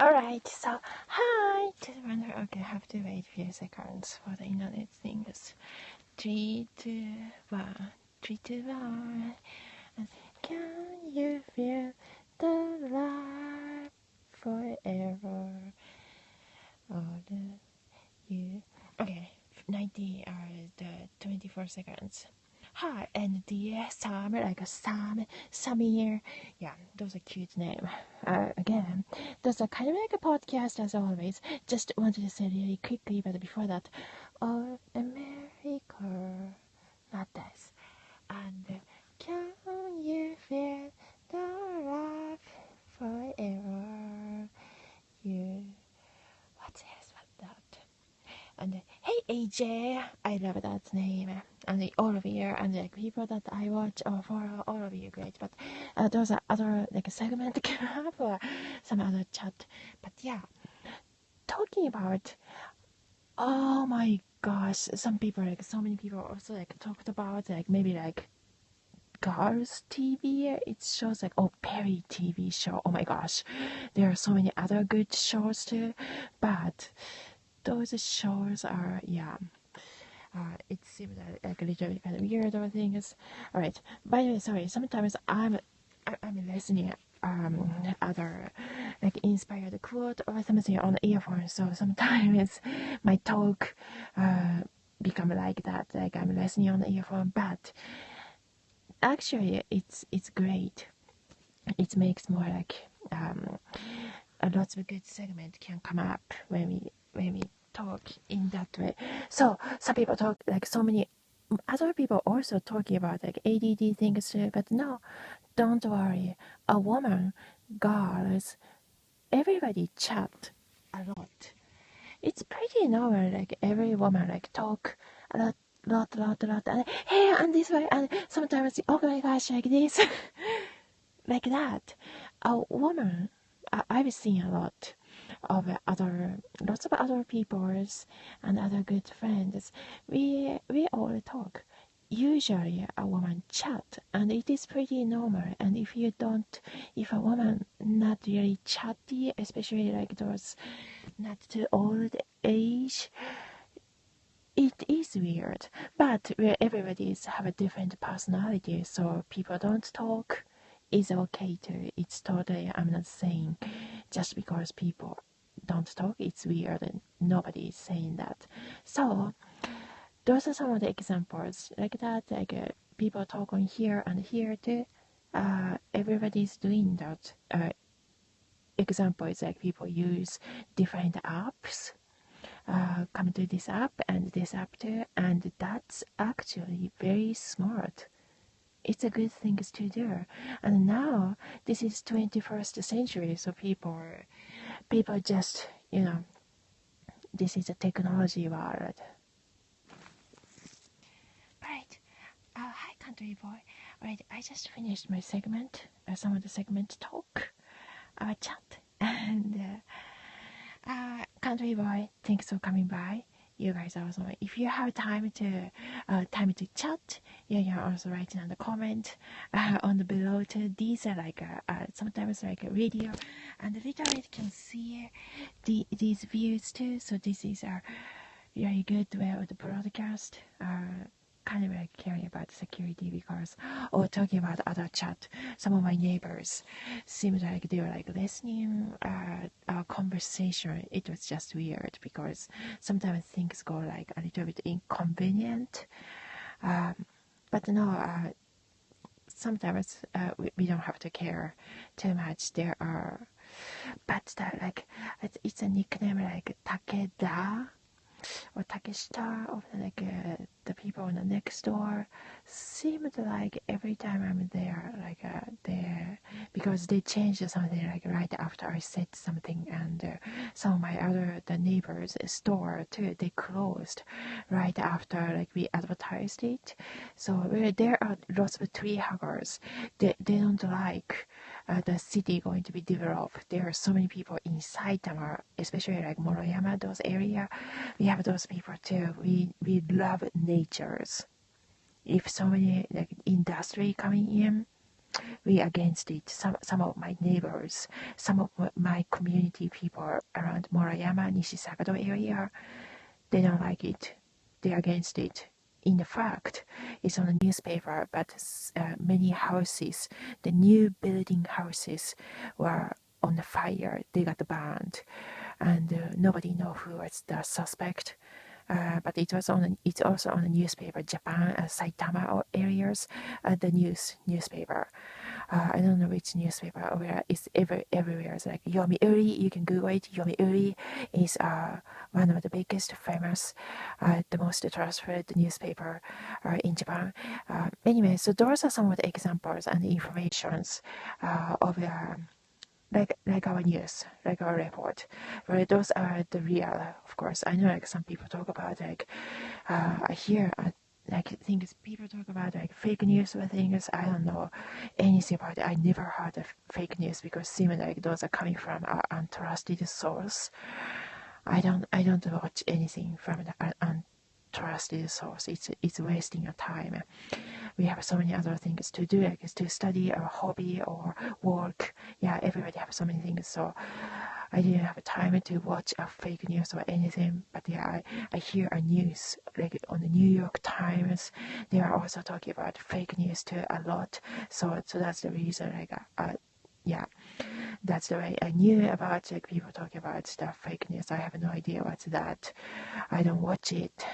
Alright, so hi to the runner. Okay, I have to wait a few seconds for the internet things. 3, 2, 1, 3, 2, 1. Can you feel the light forever? All you. Okay, 90 the 24 seconds. Hi, and dear Sam, like a Samir. Yeah, those are cute name. Again, those are kind of like a podcast as always. Just wanted to say really quickly, but before that, oh, America, not this. And can you feel the love forever? You. What's else? What that? And hey AJ, I love that name. And all of you and like people that I watch or follow, all of you great. But those are other like segment or some other chat. But yeah, talking about, oh my gosh, some people like so many people also like talked about like maybe like girls TV. It shows like, oh, Perry TV show. Oh my gosh, there are so many other good shows too, but those shows are, yeah, it seems like a little bit kind of weird or things. All right. By the way, sorry. Sometimes I'm listening other like inspired quote or something on the earphone. So sometimes my talk become like that. Like I'm listening on the earphone, but actually it's great. It makes more like lots of good segment can come up when we talk in that way. So some people talk like so many other people also talking about like ADD things too, but no, don't worry. A woman, girls, everybody chat a lot. It's pretty normal. Like every woman like talk a lot, and hey, and this way, and sometimes oh my gosh, like this, like that. A woman, I've seen a lot of lots of other people's and other good friends. We all talk. Usually a woman chat, and it is pretty normal. And if a woman not really chatty, especially like those not too old age, it is weird. But where everybody's have a different personality, so people don't talk is okay too. It's totally, I'm not saying just because people don't talk, it's weird and nobody is saying that. So those are some of the examples like that, like people talk on here and here too. Everybody's doing that. Example is like people use different apps. Come to this app and this app too, and that's actually very smart. It's a good thing to do. And now this is 21st century, so people just, this is a technology world. Right. Hi, country boy. Right, I just finished my segment, some of the segment talk, chat, and country boy, thanks for coming by. You guys are awesome. If you have time to chat, you can also write in the comment on the below too. These are like sometimes like a radio, and a little bit can see these views too. So this is a very good way of the broadcast. Kind of like caring about security because, or talking about other chat. Some of my neighbors seemed like they were like listening our conversation. It was just weird because sometimes things go like a little bit inconvenient. But no, sometimes we don't have to care too much. There are, but like it's a nickname like Takeda or Takeshita, or like the people on the next door, seemed like every time I'm there, like because they changed something like right after I said something, and some of my the neighbors' store too, they closed right after like we advertised it. So there are lots of tree huggers. They don't like the city going to be developed. There are so many people in Saitama, especially like Moroyama, those area. We have those people too. We love natures. If so many like industry coming in, we against it. Some of my neighbors, some of my community people around Morayama, Nishisakado area, they don't like it. They're against it. In fact, it's on the newspaper, but many houses, the new building houses, were on the fire. They got burned, and nobody know who was the suspect. But it's also on the newspaper, Japan, Saitama areas, the newspaper. I don't know which newspaper where it's everywhere. It's like Yomiuri. You can Google it. Yomiuri is one of the biggest, famous, the most trusted newspaper in Japan. Anyway, so those are some of the examples and informations of like our news, like our report. Right, those are the real, of course. I know like some people talk about like I hear like things people talk about like fake news or things. I don't know anything about it. I never heard of fake news because it seems like those are coming from an untrusted source. I don't watch anything from an untrusted source. It's wasting your time. We have so many other things to do, like to study or hobby or work. Yeah, everybody have so many things. So I didn't have time to watch a fake news or anything. But yeah, I hear a news like on the New York Times. They are also talking about fake news too a lot. So that's the reason. Like yeah, that's the way I knew about like people talking about stuff fake news. I have no idea what's that. I don't watch it.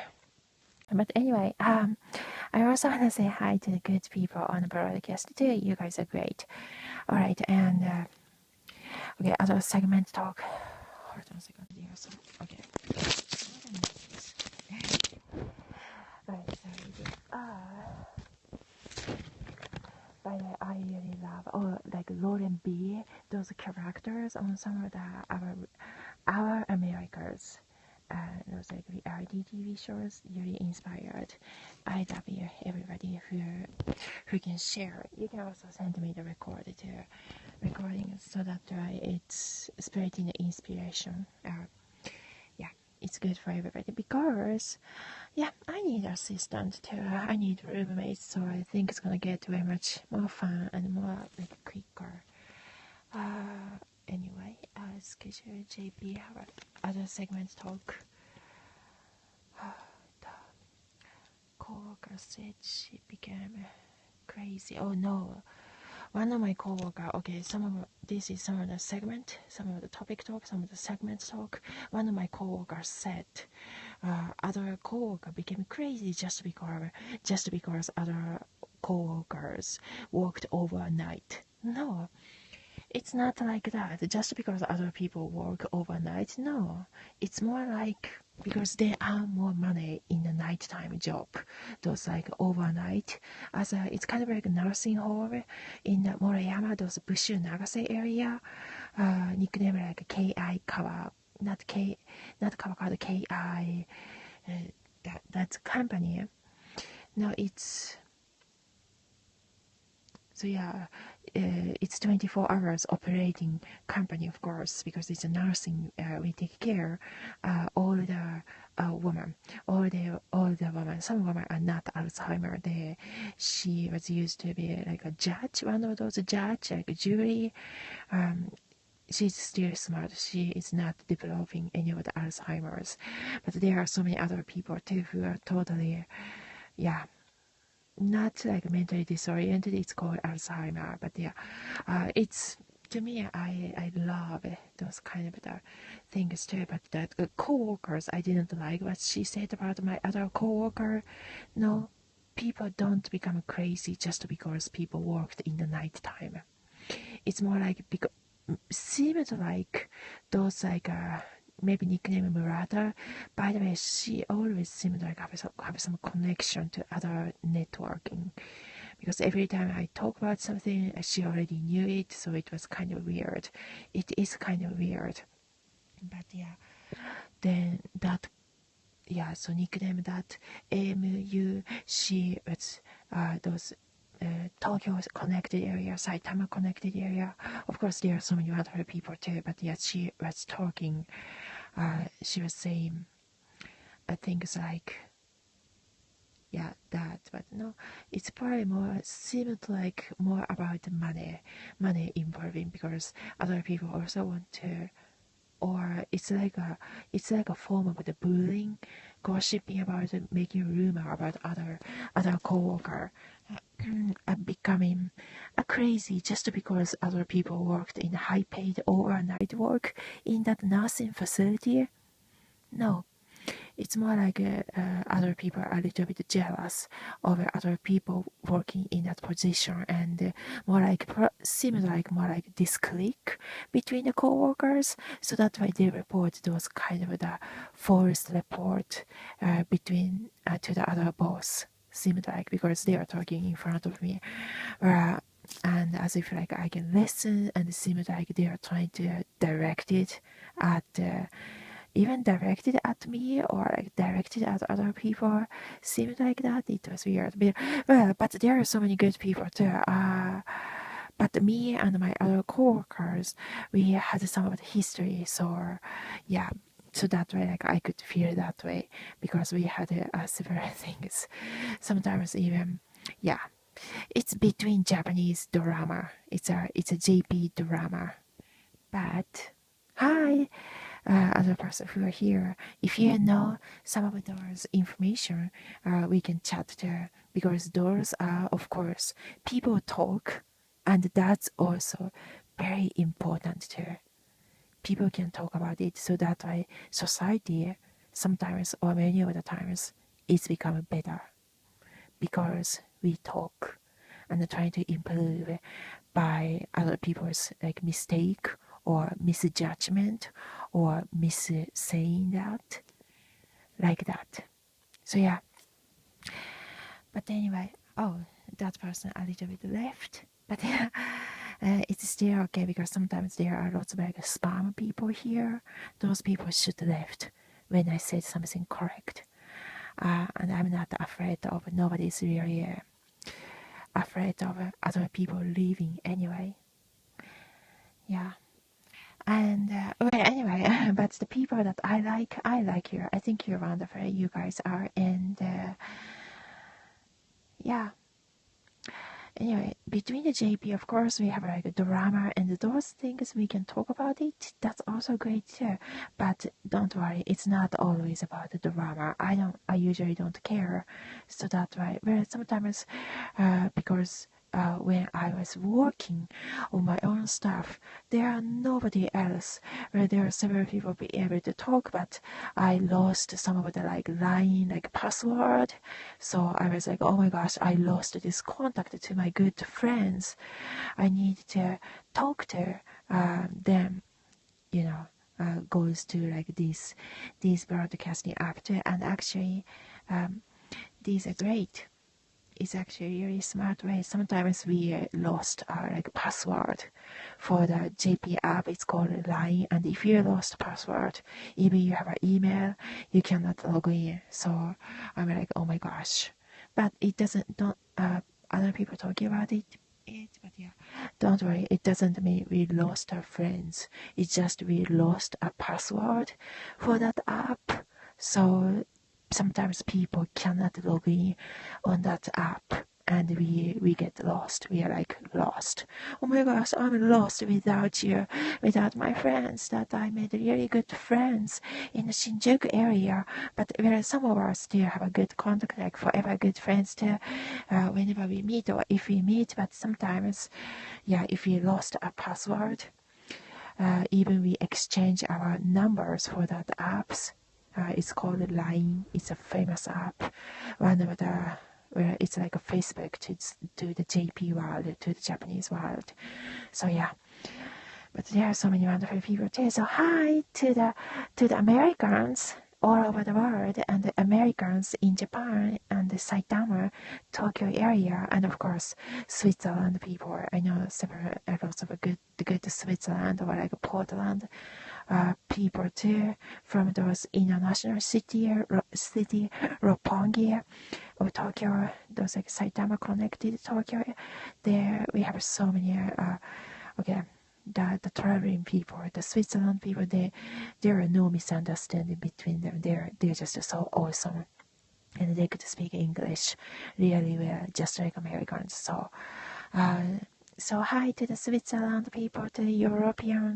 But anyway, I also want to say hi to the good people on the broadcast too. You guys are great. All right, and okay, other segment talk. Hold on a second. Okay. Right, so by the way, I really love like Lauren B. Those characters on some of the our Americas. Those like reality TV shows really inspired. I love you, everybody who can share. You can also send me the recording so that it's spreading the inspiration. Yeah, it's good for everybody because yeah, I need assistant too. I need roommates, so I think it's gonna get very much more fun and more like quicker. Anyway, schedule JP. How other segments talk? The coworker said she became crazy. Oh no, one of my coworker. Okay, this is some of the segment, some of the topic talk, some of the segments talk. One of my coworkers said other coworker became crazy just because other coworkers worked overnight. No, it's not like that. Just because other people work overnight, no. It's more like because they earn more money in the nighttime job. Those like overnight. It's kind of like a nursing home in Morayama, those Bushu Nagase area. Nickname like KI Kawa, not Kawakado KI. That's company. No, it's. So yeah, it's 24 hours operating company, of course, because it's a nursing. We take care all the women, all the women. Some women are not Alzheimer. She was used to be like a judge, one of those judge, like a jury. She's still smart. She is not developing any of the Alzheimer's, but there are so many other people too who are totally, yeah, not like mentally disoriented. It's called Alzheimer, but yeah, it's to me. I love those kind of the things too. But the co-workers, I didn't like what she said about my other co-worker. No, people don't become crazy just because people worked in the night time. It's more like because seemed like those like maybe nickname Murata. By the way, she always seemed like have some connection to other networking because every time I talk about something, she already knew it, so it was kind of weird. It is kind of weird, but yeah. Then that, yeah. So nickname that AMU. She was those. Tokyo connected area, Saitama connected area. Of course, there are so many other people too, but yeah, she was talking. She was saying things like, yeah, that. But no, it's probably more seemed like more about money involving, because other people also want to, or it's like a form of the bullying, gossiping about it, making rumor about other coworker, becoming crazy just because other people worked in high paid overnight work in that nursing facility. No, it's more like other people are a little bit jealous of other people working in that position, and more like seems like more like this clique between the co-workers. So that's why they report those kind of the false report between to the other boss. Seemed like, because they are talking in front of me, and as if like I can listen, and it seems like they are trying to direct it at. Even directed at me or like directed at other people. Seemed like that. It was weird. But there are so many good people too. But me and my other coworkers, we had some of the history. So yeah. So that way, like I could feel that way, because we had several things. Sometimes even, yeah. It's between Japanese drama. It's a JP drama. But hi, other person who are here. If you know some of those information, we can chat there, because those are, of course, people talk, and that's also very important too. People can talk about it, so that way society sometimes, or many of the times, it's become better, because we talk and trying to improve by other people's like mistake or misjudgment or saying that, like that. So yeah. But anyway, oh, that person a little bit left. But yeah, it's still okay, because sometimes there are lots of like spam people here. Those people should left when I said something correct. And I'm not afraid of, nobody's really afraid of other people leaving anyway. Yeah. And well, anyway, but the people that I like you. I think you're wonderful. You guys are, and yeah. Anyway, between the JP, of course, we have like a drama, and those things we can talk about it. That's also great too. But don't worry, it's not always about the drama. I usually don't care. So that's why. Well, sometimes, because when I was working on my own stuff, there are nobody else. Where there are several people be able to talk, but I lost some of the like line, like password. So I was like, oh my gosh, I lost this contact to my good friends. I need to talk to them, you know. Goes to like this broadcasting app too, and actually these are great. It's actually a really smart way. Sometimes we lost our like password for the JP app. It's called Line, and if you lost password, even you have an email, you cannot log in. So I'm like, oh my gosh. But it doesn't. Don't other people talking about it. But yeah, don't worry. It doesn't mean we lost our friends. It's just we lost a password for that app. So sometimes people cannot log in on that app, and we get lost. We are like lost. Oh my gosh, I'm lost without you, without my friends that I made really good friends in the Shinjuku area. But where some of us still have a good contact, like forever good friends too, whenever we meet or if we meet. But sometimes, yeah, if we lost a password, even we exchange our numbers for that apps. It's called Line. It's a famous app. One of the where it's like a Facebook to the JP world, to the Japanese world. So yeah. But there are so many wonderful people too. So hi to the Americans all over the world, and the Americans in Japan and the Saitama, Tokyo area, and of course Switzerland people. I know several lots of good Switzerland, or like Portland people too, from those international city Roppongi or Tokyo, those like Saitama connected Tokyo. There we have so many okay, the traveling people, the Switzerland people, there are no misunderstanding between them. They're just so awesome. and they could speak English really well, just like Americans. So hi to the Switzerland people, to the Europeans,